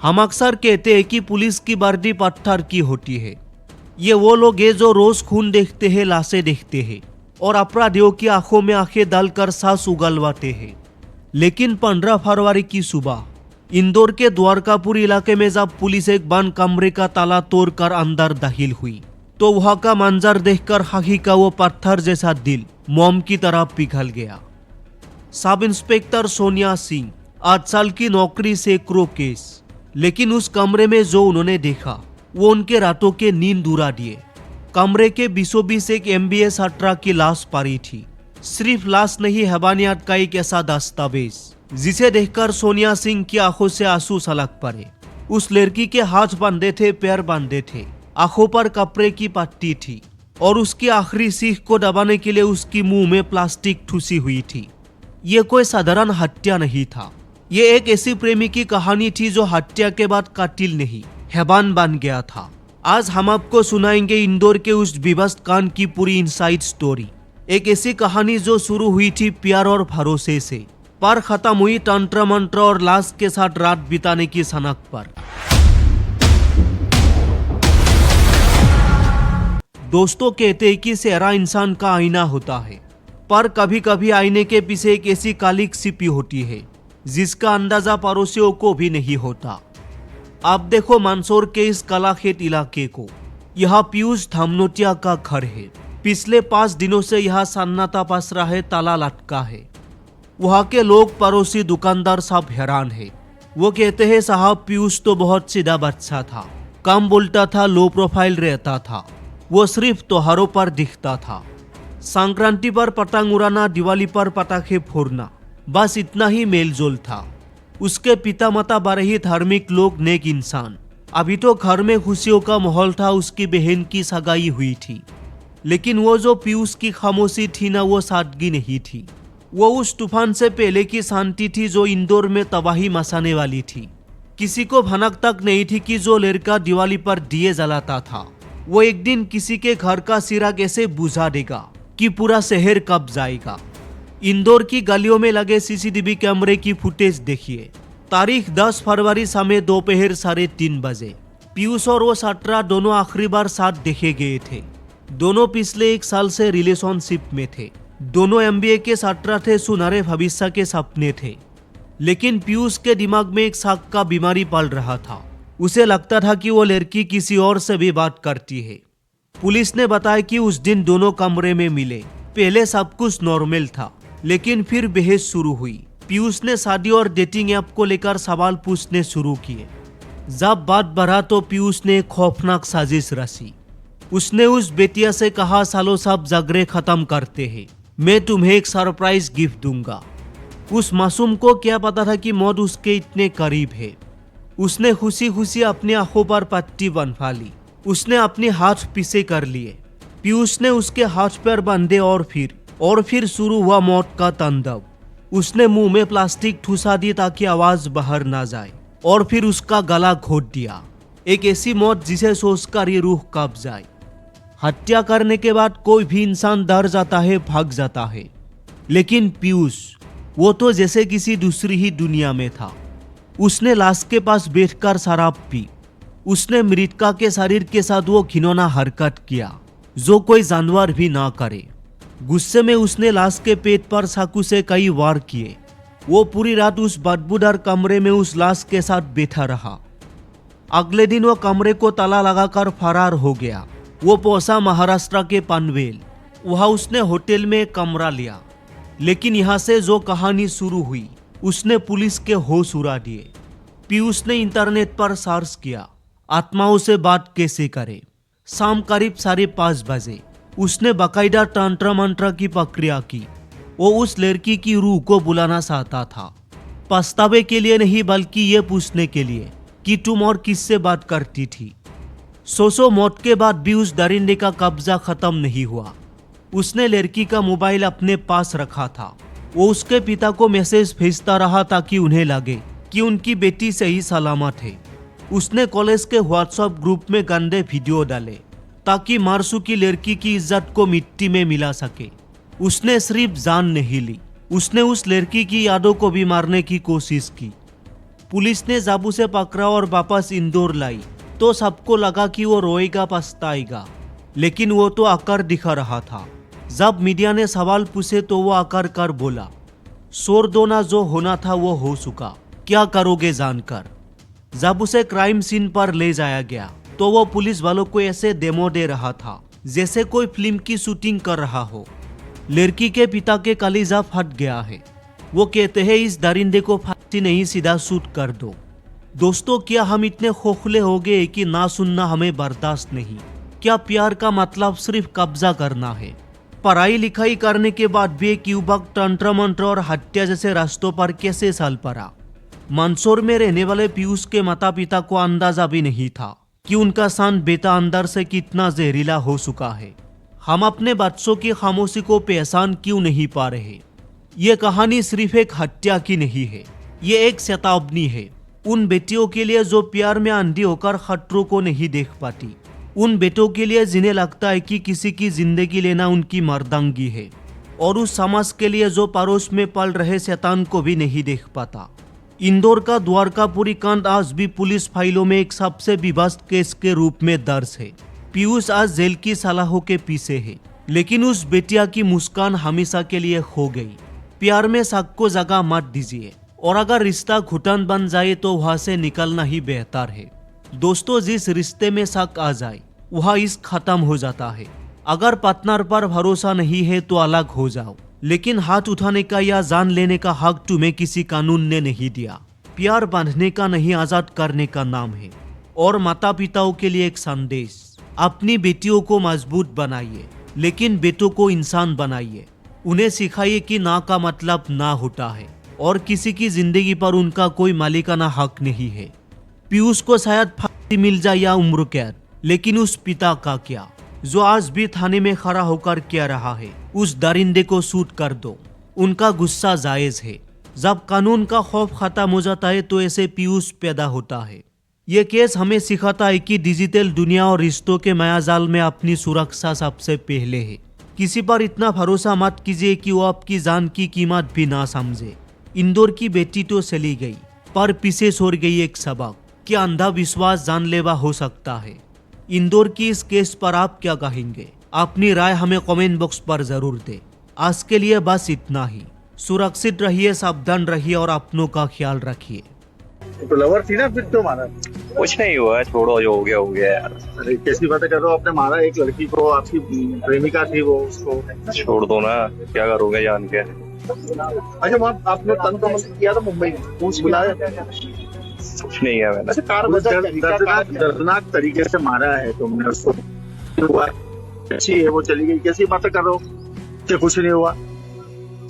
हम अक्सर कहते हैं कि पुलिस की वर्दी पत्थर की होती है। ये वो लोग हैं जो रोज खून देखते हैं, लाशें देखते हैं और अपराधियों की आंखों में आंखें डालकर सांस उगलवाते हैं। लेकिन 15 फरवरी की सुबह इंदौर के द्वारकापुर इलाके में जब पुलिस एक बंद कमरे का ताला तोड़कर अंदर दाखिल हुई तो वहां का मंजर देखकर हाथी का वो पत्थर जैसा दिल मोम की तरह पिघल गया। सब इंस्पेक्टर सोनिया सिंह, 8 साल की नौकरी, सैकड़ों केस, लेकिन उस कमरे में जो उन्होंने देखा वो उनके रातों के नींद उड़ा दिए। कमरे के बीचों बीच एक MBA छात्रा की लाश पड़ी थी। सिर्फ लाश नहीं, हैवानियत का एक ऐसा दस्तावेज जिसे देखकर सोनिया सिंह की आंखों से आंसू छलक पड़े। उस लड़की के हाथ बांधे थे, पैर बांधे थे, आंखों पर कपड़े की पट्टी थी और उसकी आखिरी सीख को दबाने के लिए उसकी मुंह में प्लास्टिक ठूसी हुई थी। ये कोई साधारण हत्या नहीं था, ये एक ऐसी प्रेमी की कहानी थी जो हत्या के बाद कातिल नहीं, हैवान बन गया था। आज हम आपको सुनाएंगे इंदौर के उस विभत्स कांड की पूरी इनसाइड स्टोरी। एक ऐसी कहानी जो शुरू हुई थी प्यार और भरोसे से, पर खत्म हुई तंत्र मंत्र और लाश के साथ रात बिताने की सनक पर। दोस्तों, कहते हैं कि चेहरा इंसान का आईना होता है, पर कभी कभी आईने के पीछे एक ऐसी कालिक छिपी होती है जिसका अंदाजा पड़ोसियों को भी नहीं होता। आप देखो मंदसौर के इस कलाखेत इलाके को, यह पीयूष धामनोटिया का घर है। पिछले 5 दिनों से यह सन्नाटा पसरा है, ताला लटका है। वहाँ के लोग, पड़ोसी, दुकानदार सब हैरान है। वो कहते हैं साहब पीयूष तो बहुत सीधा बच्चा था, कम बोलता था, लो प्रोफाइल रहता था, वो सिर्फ त्योहारों पर दिखता था। संक्रांति पर पतंग उड़ाना, दिवाली पर पटाखे फोड़ना, बस इतना ही मेलजोल था। उसके पिता माता बड़े ही धार्मिक लोग, नेक इंसान। अभी तो घर में खुशियों का माहौल था, उसकी बहन की सगाई हुई थी। लेकिन वो जो पीयूष की खामोशी थी ना, वो सादगी नहीं थी। वो उस तूफान से पहले की शांति थी जो इंदौर में तबाही मचाने वाली थी। किसी को भनक तक नहीं थी कि जो लड़का दिवाली पर दिए जलाता था वो एक दिन किसी के घर का चिराग ऐसे बुझा देगा कि पूरा शहर कब जाएगा। इंदौर की गलियों में लगे CCTV कैमरे की फुटेज देखिए। तारीख 10 फरवरी समय दोपहर 3:30 बजे पीयूष और वो छात्रा दोनों आखिरी बार साथ देखे गए थे। दोनों पिछले 1 साल से रिलेशनशिप में थे। दोनों MBA के छात्रा थे, सुनहरे भविष्य के सपने थे। लेकिन पीयूष के दिमाग में एक शक का बीमारी पल रहा था। उसे लगता था कि वो लड़की किसी और से भी बात करती है। पुलिस ने बताया कि उस दिन दोनों कमरे में मिले। पहले सब कुछ नॉर्मल था, लेकिन फिर बहस शुरू हुई। पीयूष ने शादी और डेटिंग ऐप को लेकर सवाल पूछने शुरू किए। जब बात बढ़ा तो पीयूष ने एक खौफनाक साजिश रची। उसने उस बेटिया से कहा, सालों सब झगड़े खत्म करते हैं, मैं तुम्हें एक सरप्राइज गिफ्ट दूंगा। उस मासूम को क्या पता था कि मौत उसके इतने करीब है। उसने खुशी खुशी अपनी आंखों पर पट्टी बंधवा ली। उसने अपने हाथ पीछे कर लिए। पीयूष ने उसके हाथ पैर बांधे और फिर शुरू हुआ मौत का तांडव। उसने मुंह में प्लास्टिक ठूसा दी ताकि आवाज बाहर ना जाए और फिर उसका गला घोट दिया। एक ऐसी मौत जिसे सोचकर ये रूह कांप जाए। हत्या करने के बाद कोई भी इंसान डर जाता है, भाग जाता है, लेकिन पीयूष, वो तो जैसे किसी दूसरी ही दुनिया में था। उसने लाश के पास बैठकर शराब पी। उसने मृतका के शरीर के साथ वो घिनौना हरकत किया जो कोई जानवर भी ना करे। गुस्से में उसने लाश के पेट पर चाकू से कई वार किए। वो पूरी रात उस बदबूदार कमरे में उस लाश के साथ बैठा रहा। अगले दिन वो कमरे को ताला लगाकर फरार हो गया। वो पहुंचा महाराष्ट्र के पनवेल। वहां उसने होटल में एक कमरा लिया। लेकिन यहाँ से जो कहानी शुरू हुई उसने पुलिस के होश उड़ा दिए। पीयूष ने इंटरनेट पर सर्च किया, आत्माओं से बात कैसे करें। शाम करीब 5:30 बजे उसने बाकायदा तंत्र मंत्र की प्रक्रिया की। वो उस लड़की की रूह को बुलाना चाहता था, पछतावे के लिए नहीं बल्कि ये पूछने के लिए कि तुम और किससे बात करती थी। सोचो, मौत के बाद भी उस दरिंदे का कब्जा खत्म नहीं हुआ। उसने लड़की का मोबाइल अपने पास रखा था। वो उसके पिता को मैसेज भेजता रहा ताकि उन्हें लगे कि उनकी बेटी सही सलामत है। उसने कॉलेज के व्हाट्सएप ग्रुप में गंदे वीडियो डाले ताकि मारसू की लड़की की इज्जत को मिट्टी में मिला सके। उसने सिर्फ जान नहीं ली, उसने उस लड़की की यादों को भी मारने की कोशिश की। पुलिस ने जाबू से पकड़ा और वापस इंदौर लाई तो सबको लगा कि वो रोएगा पछताएगा, लेकिन वो तो आकर दिखा रहा था। जब मीडिया ने सवाल पूछे तो वो आकर कर बोला, शोर दो ना, जो होना था वो हो चुका, क्या करोगे जानकर। जब उसे क्राइम सीन पर ले जाया गया तो वो पुलिस वालों को ऐसे डेमो दे रहा था जैसे कोई फिल्म की शूटिंग कर रहा हो। लड़की के पिता के कलेजा फट गया है। वो कहते हैं इस दरिंदे को फांसी नहीं, सीधा शूट कर दो। दोस्तों, क्या हम इतने खोखले हो गए कि ना सुनना हमें बर्दाश्त नहीं? क्या प्यार का मतलब सिर्फ कब्जा करना है? पढ़ाई लिखाई करने के बाद भी एक युवक तंत्र मंत्र और हत्या जैसे रास्तों पर कैसे चल पड़ा? मंदसौर में रहने वाले पीयूष के माता पिता को अंदाजा भी नहीं था कि उनका शांत बेटा अंदर से कितना जहरीला हो चुका है। हम अपने बच्चों की खामोशी को पहचान क्यों नहीं पा रहे? ये कहानी सिर्फ एक हत्या की नहीं है, ये एक चेतावनी है उन बेटियों के लिए जो प्यार में अंधी होकर खतरों को नहीं देख पाती, उन बेटों के लिए जिन्हें लगता है कि किसी की जिंदगी लेना उनकी मर्दांगी है, और उस समाज के लिए जो पड़ोस में पल रहे शैतान को भी नहीं देख पाता। इंदौर का द्वारकापुरी कांड आज भी पुलिस फाइलों में एक सबसे विवादित केस के रूप में दर्ज है। पीयूष आज जेल की सलाहों के पीछे है, लेकिन उस बेटिया की मुस्कान हमेशा के लिए खो गई। प्यार में शक को जगह मत दीजिए, और अगर रिश्ता घुटन बन जाए तो वहां से निकलना ही बेहतर है। दोस्तों, जिस रिश्ते में शक आ जाए वह इश्क खत्म हो जाता है। अगर पार्टनर पर भरोसा नहीं है तो अलग हो जाओ, लेकिन हाथ उठाने का या जान लेने का हक तुम्हें किसी कानून ने नहीं दिया। प्यार बांधने का नहीं, आजाद करने का नाम है। और माता पिताओं के लिए एक संदेश, अपनी बेटियों को मजबूत बनाइए, लेकिन बेटों को इंसान बनाइए। उन्हें सिखाइए कि ना का मतलब ना होता है, और किसी की जिंदगी पर उनका कोई मालिकाना हक नहीं है। पीयूष को शायद फांसी मिल जाए या उम्र कैद, लेकिन उस पिता का क्या, जो आज भी थाने में खड़ा होकर कह रहा है, उस दरिंदे को शूट कर दो। उनका गुस्सा जायज है। जब कानून का खौफ खत्म हो जाता है तो ऐसे पीयूष पैदा होता है। ये केस हमें सिखाता है कि डिजिटल दुनिया और रिश्तों के मायाजाल में अपनी सुरक्षा सबसे पहले है। किसी पर इतना भरोसा मत कीजिए कि वो आपकी जान की कीमत भी ना समझे। इंदौर की बेटी तो चली गई, पर पीछे छोड़ गई एक सबक कि अंधा विश्वास जानलेवा हो सकता है। इंदौर की इस केस पर आप क्या कहेंगे? अपनी राय हमें कमेंट बॉक्स पर जरूर दें। आज के लिए बस इतना ही। सुरक्षित रहिए, सावधान रहिए और अपनों का ख्याल रखिए। तो लवर थी ना फिर तो मारा? कुछ नहीं हुआ, छोड़ो, जो हो गया यार। अरे कैसी बातें कर रहे हो? आपने मारा एक लड़की को, आपकी प्रेमिका थी वो, उसको छोड़ दो ना, क्या करोगे जान के। अच्छा, वहाँ आपने तंत्र मंत्र किया था मुंबई में, पुलिस बुलाया? कुछ नहीं है मैंने। दर्दनाक तरीके से मारा है तुमने उसको। अच्छी है वो, चली गई। कैसी बातें कर रहे हो कि कुछ नहीं हुआ?